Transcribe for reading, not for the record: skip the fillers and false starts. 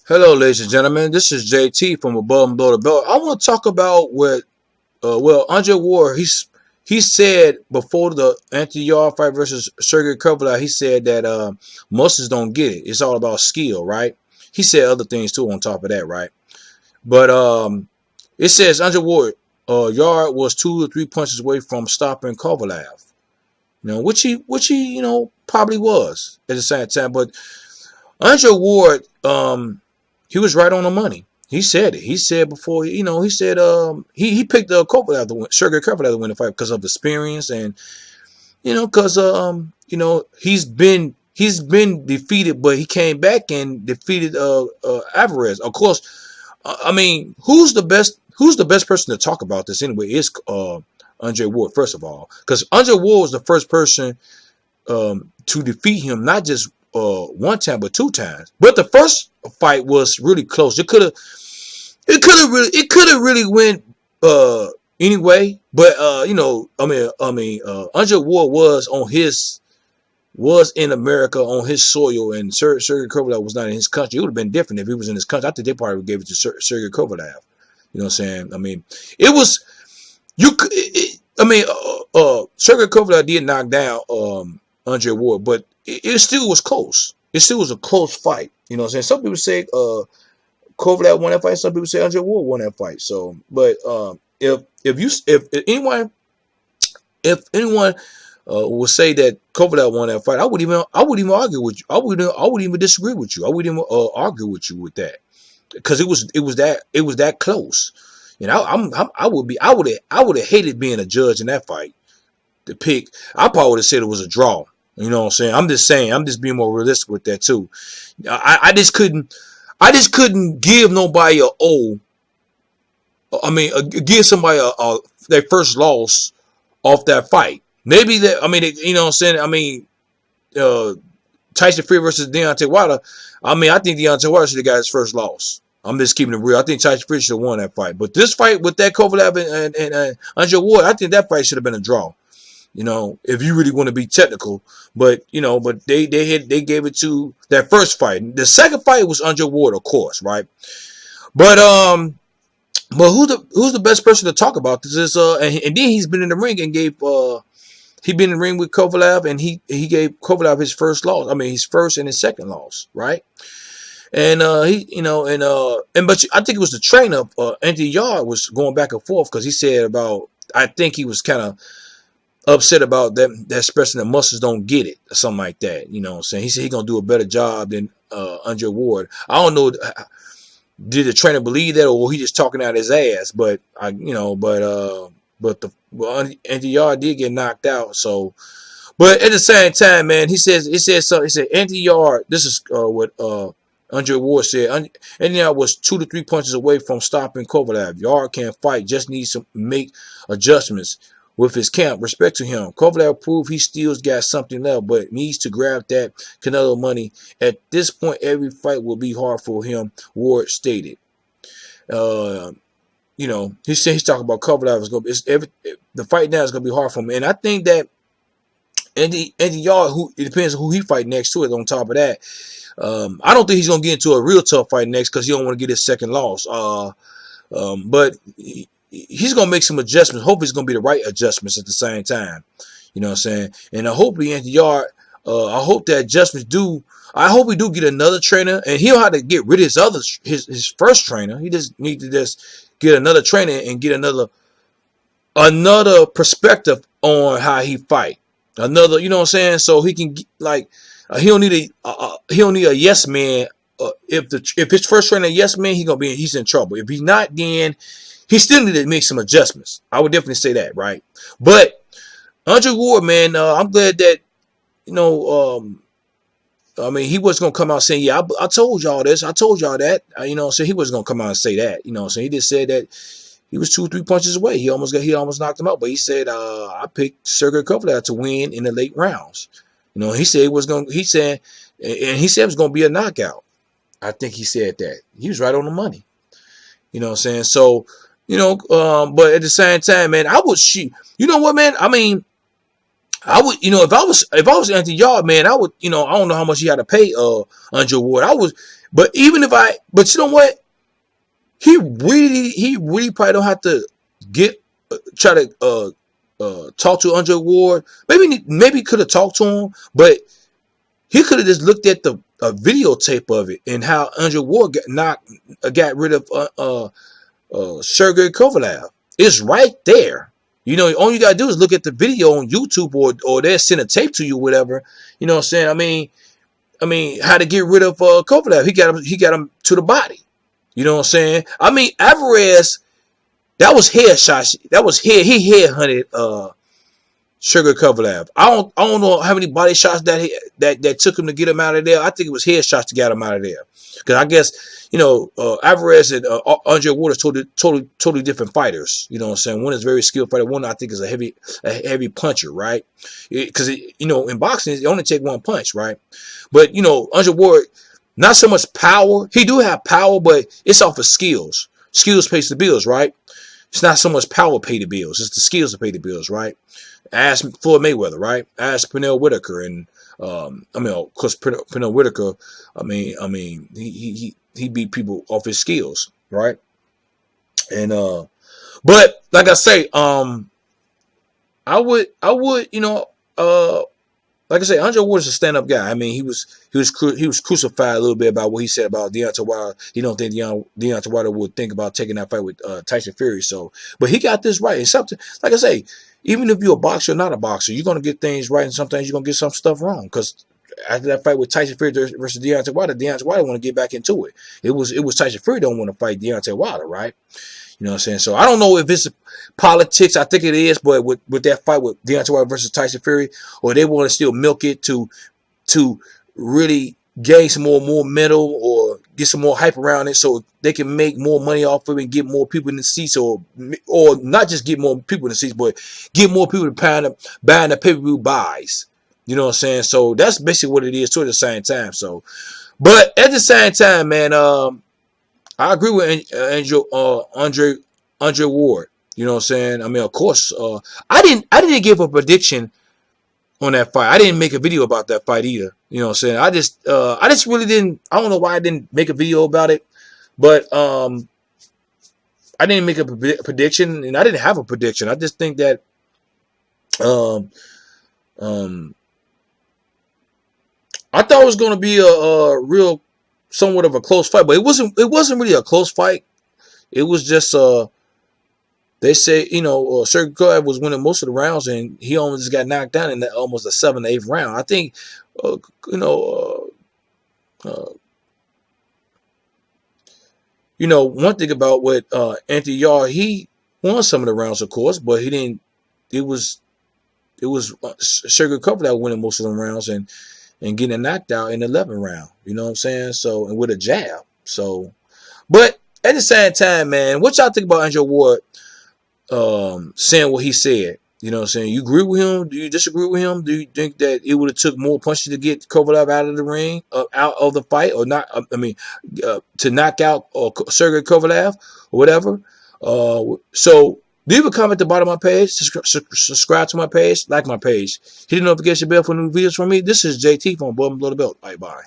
Hello, ladies and gentlemen. This is JT from Above and Below the Belt. I want to talk about what, Andre Ward, he said before the Anthony Yarde fight versus Sergey Kovalev, he said that muscles don't get it. It's all about skill, right? He said other things too on top of that, right? But it says Andre Ward, Yarde was 2 or 3 punches away from stopping Kovalev. Which he probably was at the same time. But Andre Ward, he was right on the money. He said it. He said before, he said he picked Kovalev to win, Sergey Kovalev to win the fight because of experience and because he's been defeated, but he came back and defeated Alvarez. Of course, I mean, who's the best? Who's the best person to talk about this anyway? Is Andre Ward, first of all, because Andre Ward was the first person to defeat him, not just one time but two times. But the first fight was really close. It could have really went anyway. But Andre Ward was in America on his soil, and Sergey Kovalev was not in his country. It would have been different if he was in his country. I think they probably gave it to Sergey Kovalev. You know what I'm saying? I mean, it was you. Sergey Kovalev did knock down Andre Ward, but it still was close. It still was a close fight. You know what I'm saying? Some people say Kovalev won that fight. Some people say Andre Ward won that fight. So, but if anyone would say that Kovalev won that fight, I wouldn't even argue with you. I wouldn't even disagree with you. I wouldn't even argue with you with that because it was that close. I would have hated being a judge in that fight. To pick, I probably would have said it was a draw. You know what I'm saying? I'm just being more realistic with that too. I just couldn't give nobody a O. I mean, give somebody their first loss off that fight. Maybe that. I mean, you know what I'm saying? I mean, Tyson Fury versus Deontay Wilder. I mean, I think Deontay Wilder should have got his first loss. I'm just keeping it real. I think Tyson Fury should have won that fight. But this fight with that Kovalev and Andre Ward, I think that fight should have been a draw. If you really want to be technical, but they gave it to that first fight. The second fight was Andre Ward, of course, right? But who's the best person to talk about this is and then he's been in the ring and he been in the ring with Kovalev, and he gave Kovalev his first loss. I mean, his first and his second loss, right? And but I think it was the trainer, Anthony Yarde, was going back and forth because he said about, I think he was kind of upset about that expressing the muscles don't get it or something like that. You know what I'm saying? He said he's gonna do a better job than Andre Ward. I don't know, did the trainer believe that, or he just talking out his ass? But Anthony Yarde did get knocked out. So, but at the same time, man, he said something. He said Anthony Yarde. This is what Andre Ward said. Anthony Yarde was 2 to 3 punches away from stopping Kovalev. Yarde can't fight, just needs to make adjustments with his camp. Respect to him. Kovalev proved he still's got something left, but needs to grab that Canelo money. At this point, every fight will be hard for him, Ward stated. He said he's talking about Kovalev is going to be the fight now is going to be hard for him, and I think that Andy Yarde, it depends on who he fight next to it. On top of that, I don't think he's going to get into a real tough fight next because he don't want to get his second loss. But he's going to make some adjustments. Hopefully it's going to be the right adjustments at the same time. You know what I'm saying? And I hope Anthony Yarde, I hope that adjustments I hope we do get another trainer, and he'll have to get rid of his first trainer. He just needs to just get another trainer and get another perspective on how he fight. Another, you know what I'm saying? So he can he don't need a yes man. If his first trainer yes man, he's in trouble. If he's not, then he still need to make some adjustments. I would definitely say that, right? But Andre Ward, man, I'm glad that I mean, he wasn't gonna come out saying, "Yeah, I told y'all this, I told y'all that." So he wasn't gonna come out and say that. So he just said that he was 2 or 3 punches away. He almost knocked him out, but he said, "I picked Sergey Kovalev to win in the late rounds." He said it was gonna. He said it was gonna be a knockout. I think he said that. He was right on the money. You know what I'm saying? So, but at the same time, man, I would shoot. You know what, man? I mean, I would, if I was Anthony Yarde, man, I would, I don't know how much he had to pay Andre Ward. But even if but you know what? He really probably don't have to try to talk to Andre Ward. Maybe could have talked to him, but he could have just looked at the videotape of it and how Andre Ward got rid of Sergey Kovalev. It's right there. All you gotta do is look at the video on YouTube or they'll send a tape to you, whatever. You know what I'm saying? I mean, how to get rid of Kovalev? He got him to the body. You know what I'm saying? I mean, Alvarez, that was headshots. He headhunted Sergey Kovalev. I don't know how many body shots that took him to get him out of there. I think it was headshots to get him out of there. Because I guess Alvarez and Andre Ward is totally different fighters. You know what I'm saying? One is a very skilled fighter. One I think is a heavy puncher, right? Because in boxing it only take one punch, right? But Andre Ward, not so much power. He do have power, but it's off of skills. Skills pays the bills, right? It's not so much power pay the bills. It's the skills that pay the bills, right? Ask Floyd Mayweather, right? Ask Pernell Whitaker, and of course, Pernell Whitaker. He beat people off his skills, right? And but like I say, I would, like I say, Andre Ward is a stand-up guy. I mean, he was crucified a little bit about what he said about Deontay Wilder. He don't think Deontay Wilder would think about taking that fight with Tyson Fury. So, but he got this right. It's something, like I say, even if you're a boxer or not a boxer, you're gonna get things right, and sometimes you're gonna get some stuff wrong. Because after that fight with Tyson Fury versus Deontay Wilder want to get back into it. It was Tyson Fury don't want to fight Deontay Wilder, right? You know what I'm saying? So I don't know if it's politics. I think it is, but with that fight with Deontay Wilder versus Tyson Fury, or they want to still milk it to really gain some more momentum or get some more hype around it, so they can make more money off of it and get more people in the seats, or not just get more people in the seats, but get more people buying the pay-per-view buys. You know what I'm saying? So that's basically what it is too at the same time. So, but at the same time, man, I agree with Andre Ward. You know what I'm saying? I mean, of course, I didn't give a prediction on that fight. I didn't make a video about that fight either. You know what I'm saying? I just really didn't. I don't know why I didn't make a video about it, but I didn't make a prediction, and I didn't have a prediction. I just think that I thought it was going to be a real, somewhat of a close fight, but it wasn't really a close fight. It was just they say Sergey Kovalev was winning most of the rounds, and he almost got knocked down in almost the 7th or 8th round. I think one thing about what Anthony Yarde, he won some of the rounds, of course, but he didn't. It was Sergey Kovalev winning most of the rounds and getting knocked out in the 11th round. You know what I'm saying? So, and with a jab. So, but at the same time, man, what y'all think about Andre Ward saying what he said? You know what I'm saying? You agree with him? Do you disagree with him? Do you think that it would have took more punches to get Kovalev out of the ring, out of the fight, or not? To knock out Sergey Kovalev or whatever. So leave a comment at the bottom of my page. Subscribe to my page. Like my page. Hit the notification bell for new videos from me. This is JT from Above and Below the Belt. Bye bye.